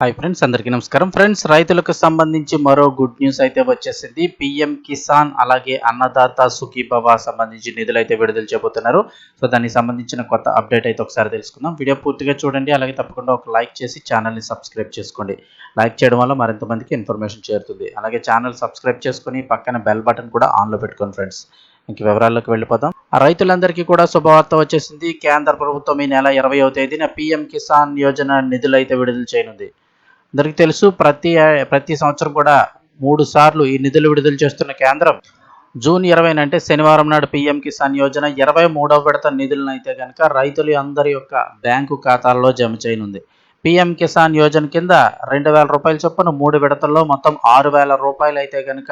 Hi friends, అందరికీ నమస్కారం. Friends, రైతులకు సంబంధించి మరో గుడ్ న్యూస్ అయితే వచ్చేసింది. పీఎం కిసాన్ అలాగే అన్నదాత సుఖీభవ సంబంధించి నిధులైతే విడుదల చేయబోతున్నారు. సో దానికి సంబంధించిన కొత్త అప్డేట్ అయితే ఒకసారి తెలుసుకుందాం. వీడియో పూర్తిగా చూడండి, అలాగే తప్పకుండా ఒక లైక్ చేసి ఛానల్ని సబ్స్క్రైబ్ చేసుకోండి. లైక్ చేయడం వల్ల మరింత మందికి ఇన్ఫర్మేషన్ చేరుతుంది. అలాగే ఛానల్ సబ్స్క్రైబ్ చేసుకుని పక్కన బెల్ బటన్ కూడా ఆన్లో పెట్టుకోండి. ఫ్రెండ్స్, ఇంక వివరాల్లోకి వెళ్ళిపోదాం. రైతులందరికీ కూడా శుభవార్త వచ్చేసింది. కేంద్ర ప్రభుత్వం ఈ నెల 20వ తేదీన పీఎం కిసాన్ యోజన నిధులైతే విడుదల చేయనుంది. అందరికీ తెలుసు, ప్రతి సంవత్సరం కూడా 3 సార్లు ఈ నిధులు విడుదల చేస్తున్న కేంద్రం జూన్ 20 అంటే శనివారం నాడు పీఎం కిసాన్ యోజన 23వ విడత నిధులను అయితే కనుక రైతులు అందరి యొక్క బ్యాంకు ఖాతాల్లో జమ చేయనుంది. పీఎం కిసాన్ యోజన కింద 2,000 రూపాయల చొప్పున 3 విడతల్లో మొత్తం 6,000 రూపాయలు అయితే కనుక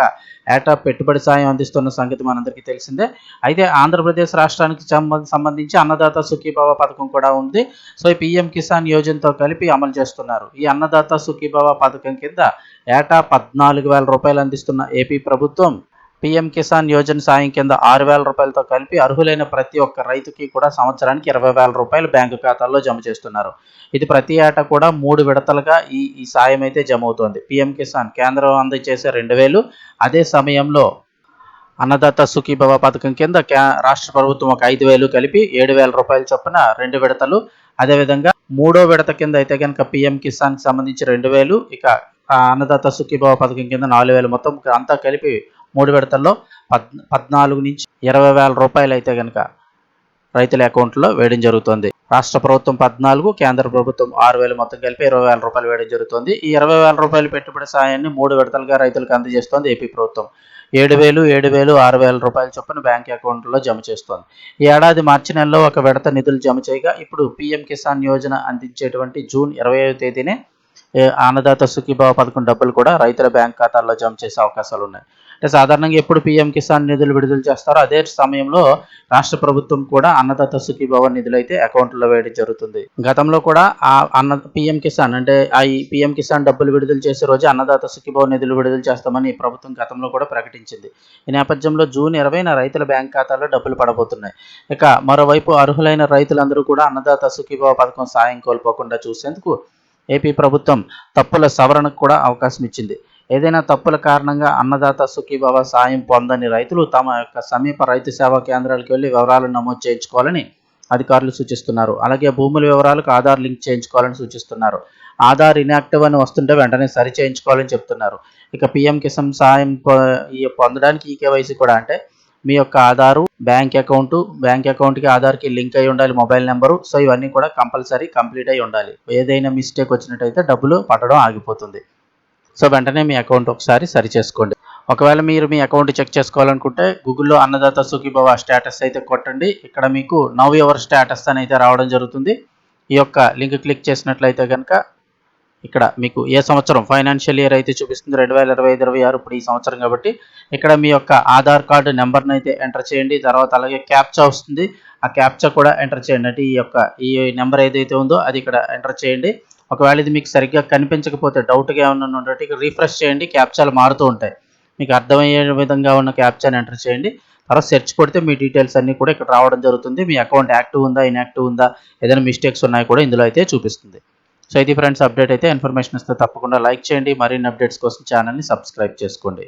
ఏటా పెట్టుబడి సాయం అందిస్తున్న సంగతి మనందరికీ తెలిసిందే. అయితే ఆంధ్రప్రదేశ్ రాష్ట్రానికి సంబంధించి అన్నదాత సుఖీభవ పథకం కూడా ఉంది. సో ఈ పీఎం కిసాన్ యోజనతో కలిపి అమలు చేస్తున్నారు. ఈ అన్నదాత సుఖీభవ పథకం కింద ఏటా 14,000 రూపాయలు అందిస్తున్న ఏపీ ప్రభుత్వం పీఎం కిసాన్ యోజన సాయం కింద 6,000 రూపాయలతో కలిపి అర్హులైన ప్రతి ఒక్క రైతుకి కూడా సంవత్సరానికి 20,000 రూపాయలు బ్యాంకు ఖాతాల్లో జమ చేస్తున్నారు. ఇది ప్రతి ఏటా కూడా 3 విడతలుగా ఈ సాయం అయితే జమ అవుతోంది. పీఎం కిసాన్ కేంద్రం అందజేసే 2,000, అదే సమయంలో అన్నదాత సుఖీభవ పథకం కింద రాష్ట్ర ప్రభుత్వం ఒక 5,000 కలిపి 7,000 రూపాయల చొప్పున 2 విడతలు. అదేవిధంగా 3వ విడత కింద అయితే కనుక పీఎం కిసాన్కి సంబంధించి 2,000, ఇక అన్నదాత సుఖీభవ పథకం కింద 4,000, మొత్తం అంతా కలిపి 3 విడతల్లో 14 నుంచి 20,000 రూపాయలు అయితే కనుక రైతుల అకౌంట్లో వేయడం జరుగుతుంది. రాష్ట్ర ప్రభుత్వం 14, కేంద్ర ప్రభుత్వం 6,000, మొత్తం కలిపి 20,000 రూపాయలు వేయడం జరుగుతుంది. ఈ 20,000 రూపాయలు పెట్టుబడి సాయాన్ని 3 విడతలుగా రైతులకు అందజేస్తోంది ఏపీ ప్రభుత్వం. 7,000, 7,000, 6,000 రూపాయల చొప్పున బ్యాంక్ అకౌంట్లో జమ చేస్తోంది. ఈ ఏడాది మార్చి నెలలో ఒక విడత నిధులు జమ చేయగా, ఇప్పుడు పీఎం కిసాన్ యోజన అందించేటువంటి జూన్ 20వ తేదీనే అన్నదాత సుఖీభవ పథకం డబ్బులు కూడా రైతుల బ్యాంక్ ఖాతాల్లో జమ చేసే అవకాశాలు ఉన్నాయి. అంటే సాధారణంగా ఎప్పుడు పీఎం కిసాన్ నిధులు విడుదల చేస్తారో అదే సమయంలో రాష్ట్ర ప్రభుత్వం కూడా అన్నదాత సుఖీభవ నిధులు అయితే అకౌంట్లో వేయడం జరుగుతుంది. గతంలో కూడా పీఎం కిసాన్ అంటే ఈ పీఎం కిసాన్ డబ్బులు విడుదల చేసే రోజు అన్నదాత సుఖీభవ నిధులు విడుదల చేస్తామని ప్రభుత్వం గతంలో కూడా ప్రకటించింది. ఈ నేపథ్యంలో జూన్ 20న రైతుల బ్యాంక్ ఖాతాలో డబ్బులు పడబోతున్నాయి. ఇక మరోవైపు అర్హులైన రైతులందరూ కూడా అన్నదాత సుఖీభవ పథకం సాయం కోల్పోకుండా చూసేందుకు ఏపీ ప్రభుత్వం తప్పుల సవరణకు కూడా అవకాశం ఇచ్చింది. ఏదైనా తప్పుల కారణంగా అన్నదాత సుఖీభవ సాయం పొందని రైతులు తమ యొక్క సమీప రైతు సేవా కేంద్రాలకు వెళ్లి వివరాలను నమోదు చేయించుకోవాలని అధికారులు సూచిస్తున్నారు. అలాగే భూముల వివరాలకు ఆధార్ లింక్ చేయించుకోవాలని సూచిస్తున్నారు. ఆధార్ ఇన్యాక్టివ్ అని వస్తుంటే వెంటనే సరి చేయించుకోవాలని చెప్తున్నారు. ఇక పీఎం కిసాన్ సాయం పొందడానికి ఈకేవైసీ కూడా, అంటే మీ యొక్క ఆధారు, బ్యాంక్ అకౌంట్కి ఆధార్కి లింక్ అయి ఉండాలి, మొబైల్ నెంబరు. సో ఇవన్నీ కూడా కంపల్సరీ కంప్లీట్ అయి ఉండాలి. ఏదైనా మిస్టేక్ వచ్చినట్టయితే డబ్బులు పడడం ఆగిపోతుంది. సో వెంటనే మీ అకౌంట్ ఒకసారి సరి చేసుకోండి. ఒకవేళ మీరు మీ అకౌంట్ చెక్ చేసుకోవాలనుకుంటే గూగుల్లో అన్నదాత సుఖీభవ స్టేటస్ అయితే కొట్టండి. ఇక్కడ మీకు నవ్ యువర్ స్టేటస్ అని అయితే రావడం జరుగుతుంది. ఈ యొక్క లింక్ క్లిక్ చేసినట్లయితే కనుక ఇక్కడ మీకు ఏ సంవత్సరం ఫైనాన్షియల్ ఇయర్ అయితే చూపిస్తుంది, 2025-26, ఇప్పుడు ఈ సంవత్సరం కాబట్టి ఇక్కడ మీ యొక్క ఆధార్ కార్డు నెంబర్ని అయితే ఎంటర్ చేయండి. తర్వాత అలాగే క్యాప్చా వస్తుంది, ఆ క్యాప్చా కూడా ఎంటర్ చేయండి. అంటే ఈ నెంబర్ ఏదైతే ఉందో అది ఇక్కడ ఎంటర్ చేయండి. ఒకవేళ ఇది మీకు సరిగ్గా కనిపించకపోతే, డౌట్గా ఏమన్నా ఉంటే ఇక రీఫ్రెష్ చేయండి, క్యాప్చాలు మారుతూ ఉంటాయి. మీకు అర్థమయ్యే విధంగా ఉన్న క్యాప్చాని ఎంటర్ చేయండి. తర్వాత సెర్చ్ కొడితే మీ డీటెయిల్స్ అన్నీ కూడా ఇక్కడ రావడం జరుగుతుంది. మీ అకౌంట్ యాక్టివ్ ఉందా, ఇన్యాక్టివ్ ఉందా, ఏదైనా మిస్టేక్స్ ఉన్నాయి కూడా ఇందులో అయితే చూపిస్తుంది. సో ఇది ఫ్రెండ్స్ అప్డేట్ అయితే. ఇన్ఫర్మేషన్ ఇస్తే తప్పకుండా లైక్ చేయండి. మరిన్ని అప్డేట్స్ కోసం ఛానల్ని సబ్స్క్రైబ్ చేసుకోండి.